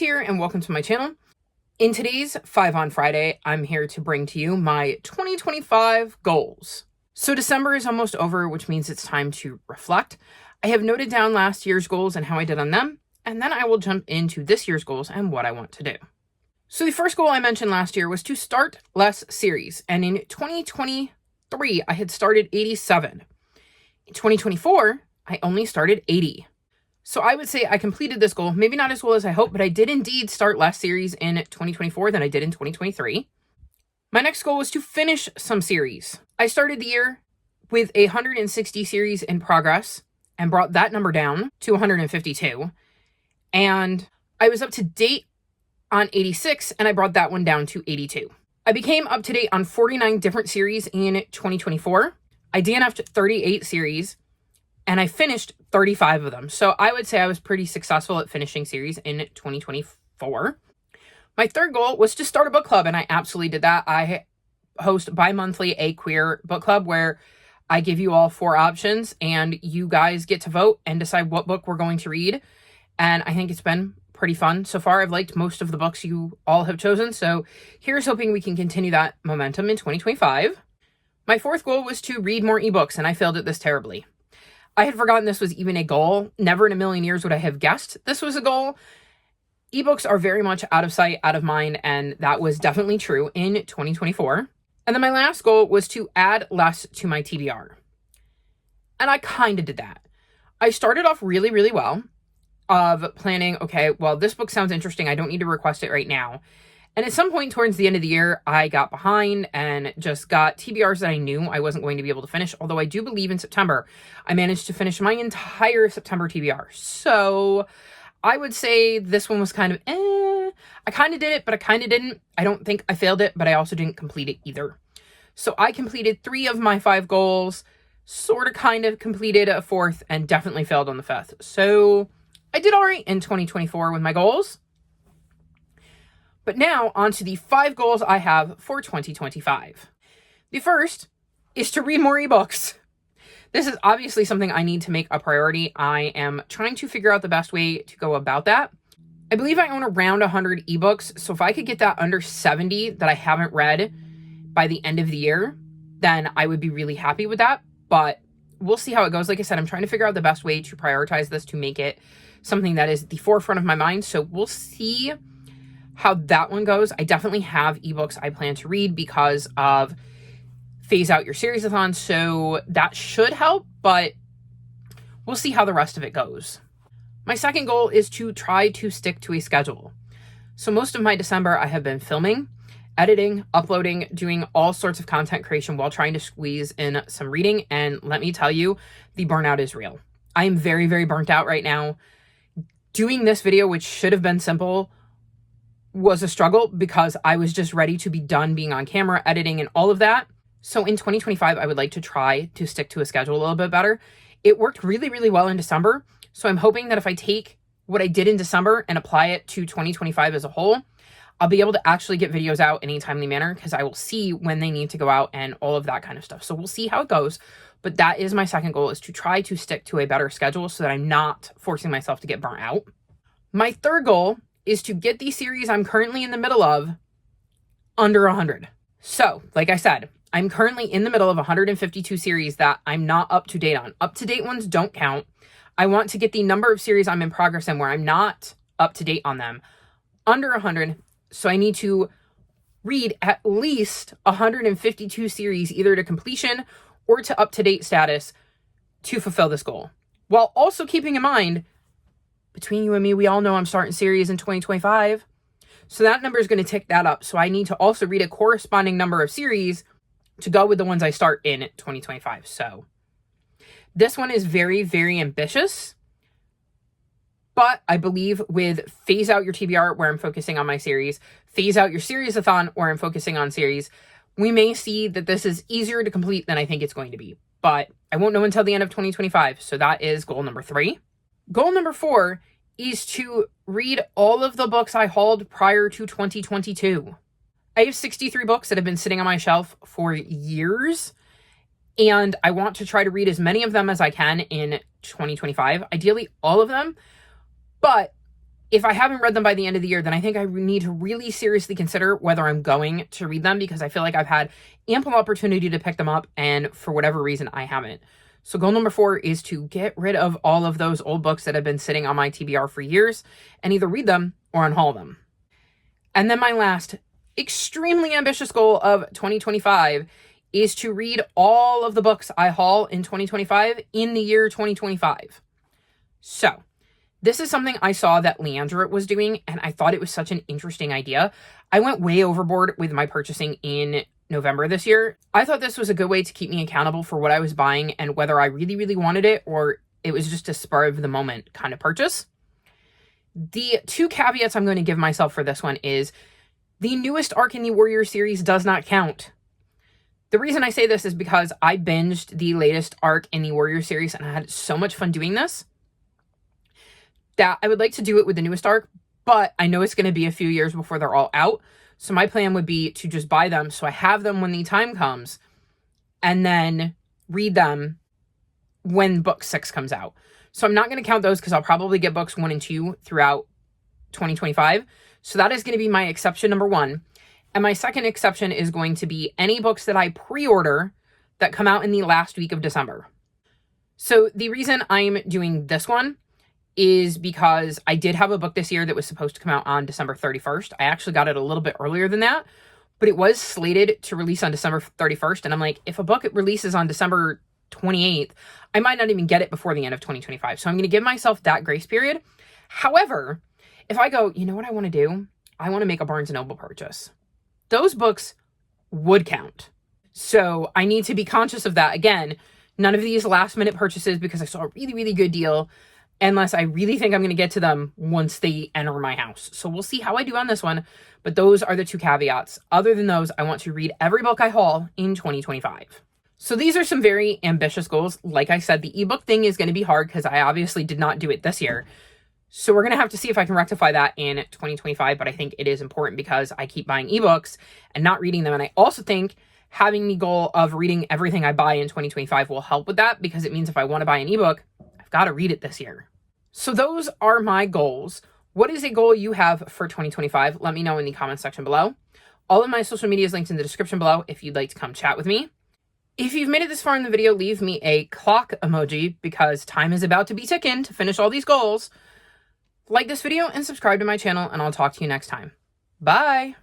here and welcome to my channel. In today's 5 on Friday, I'm here to bring to you my 2025 goals. So December is almost over, which means it's time to reflect. I have noted down last year's goals and how I did on them, and then I will jump into this year's goals and what I want to do. So the first goal I mentioned last year was to start less series, and in 2023, I had started 87. In 2024, I only started 80. So I would say I completed this goal, maybe not as well as I hoped, but I did indeed start less series in 2024 than I did in 2023. My next goal was to finish some series. I started the year with 160 series in progress and brought that number down to 152. And I was up to date on 86 and I brought that one down to 82. I became up to date on 49 different series in 2024. I DNF'd 38 series. And I finished 35 of them. So I would say I was pretty successful at finishing series in 2024. My third goal was to start a book club, and I absolutely did that. I host bi-monthly a queer book club where I give you all 4 options, and you guys get to vote and decide what book we're going to read. And I think it's been pretty fun so far. I've liked most of the books you all have chosen. So here's hoping we can continue that momentum in 2025. My fourth goal was to read more ebooks, and I failed at this terribly. I had forgotten this was even a goal. Never in a million years would I have guessed this was a goal. Ebooks are very much out of sight, out of mind, and that was definitely true in 2024. And then my last goal was to add less to my TBR. And I kind of did that. I started off really, really well of planning, okay, well, this book sounds interesting. I don't need to request it right now. And at some point towards the end of the year, I got behind and just got TBRs that I knew I wasn't going to be able to finish. Although I do believe in September, I managed to finish my entire September TBR. So I would say this one was kind of, I kind of did it, but I kind of didn't. I don't think I failed it, but I also didn't complete it either. So I completed 3 of my 5 goals, sort of kind of completed a 4th, and definitely failed on the 5th. So I did all right in 2024 with my goals. But now, on to the 5 goals I have for 2025. The first is to read more ebooks. This is obviously something I need to make a priority. I am trying to figure out the best way to go about that. I believe I own around 100 ebooks, so if I could get that under 70 that I haven't read by the end of the year, then I would be really happy with that. But we'll see how it goes. Like I said, I'm trying to figure out the best way to prioritize this to make it something that is at the forefront of my mind, so we'll see how that one goes. I definitely have ebooks I plan to read because of Phase Out Your Series-a-thon, so that should help, but we'll see how the rest of it goes. My second goal is to try to stick to a schedule. So most of my December I have been filming, editing, uploading, doing all sorts of content creation while trying to squeeze in some reading, and let me tell you, the burnout is real. I am very, very burnt out right now. Doing this video, which should have been simple, was a struggle because I was just ready to be done being on camera, editing, and all of that. So in 2025, I would like to try to stick to a schedule a little bit better. It worked really, really well in December. So I'm hoping that if I take what I did in December and apply it to 2025 as a whole, I'll be able to actually get videos out in a timely manner because I will see when they need to go out and all of that kind of stuff. So we'll see how it goes. But that is my second goal, is to try to stick to a better schedule so that I'm not forcing myself to get burnt out. My third goal is to get the series I'm currently in the middle of under 100. So, like I said, I'm currently in the middle of 152 series that I'm not up to date on. Up to date ones don't count. I want to get the number of series I'm in progress in where I'm not up to date on them under 100. So I need to read at least 152 series either to completion or to up to date status to fulfill this goal. While also keeping in mind, between you and me, we all know I'm starting series in 2025. So that number is going to tick that up. So I need to also read a corresponding number of series to go with the ones I start in 2025. So this one is very, very ambitious. But I believe with Phase Out Your TBR, where I'm focusing on my series, Phase Out Your Series-a-thon, where I'm focusing on series, we may see that this is easier to complete than I think it's going to be. But I won't know until the end of 2025. So that is goal number 3. Goal number 4 is to read all of the books I hauled prior to 2022. I have 63 books that have been sitting on my shelf for years, and I want to try to read as many of them as I can in 2025. Ideally, all of them, but if I haven't read them by the end of the year, then I think I need to really seriously consider whether I'm going to read them, because I feel like I've had ample opportunity to pick them up, and for whatever reason, I haven't. So goal number 4 is to get rid of all of those old books that have been sitting on my TBR for years and either read them or unhaul them. And then my last extremely ambitious goal of 2025 is to read all of the books I haul in 2025 in the year 2025. So this is something I saw that Leandra was doing, and I thought it was such an interesting idea. I went way overboard with my purchasing in November this year. I thought this was a good way to keep me accountable for what I was buying and whether I really, really wanted it or it was just a spur of the moment kind of purchase. The 2 caveats I'm going to give myself for this one is the newest arc in the Warrior series does not count. The reason I say this is because I binged the latest arc in the Warrior series and I had so much fun doing this that I would like to do it with the newest arc, but I know it's going to be a few years before they're all out. So my plan would be to just buy them so I have them when the time comes and then read them when book 6 comes out. So I'm not going to count those because I'll probably get books 1 and 2 throughout 2025. So that is going to be my exception number 1. And my second exception is going to be any books that I pre-order that come out in the last week of December. So the reason I'm doing this one is because I did have a book this year that was supposed to come out on December 31st. I actually got it a little bit earlier than that, but it was slated to release on December 31st. And I'm like, if a book releases on December 28th, I might not even get it before the end of 2025. So I'm going to give myself that grace period. However, if I go, you know what I want to do? I want to make a Barnes & Noble purchase. Those books would count. So I need to be conscious of that. Again, none of these last minute purchases because I saw a really, really good deal, unless I really think I'm going to get to them once they enter my house. So we'll see how I do on this one. But those are the 2 caveats. Other than those, I want to read every book I haul in 2025. So these are some very ambitious goals. Like I said, the ebook thing is going to be hard because I obviously did not do it this year. So we're going to have to see if I can rectify that in 2025. But I think it is important because I keep buying ebooks and not reading them. And I also think having the goal of reading everything I buy in 2025 will help with that, because it means if I want to buy an ebook, I've got to read it this year. So those are my goals. What is a goal you have for 2025? Let me know in the comments section below. All of my social media is linked in the description below if you'd like to come chat with me. If you've made it this far in the video, leave me a clock emoji because time is about to be ticking to finish all these goals. Like this video and subscribe to my channel, and I'll talk to you next time. Bye!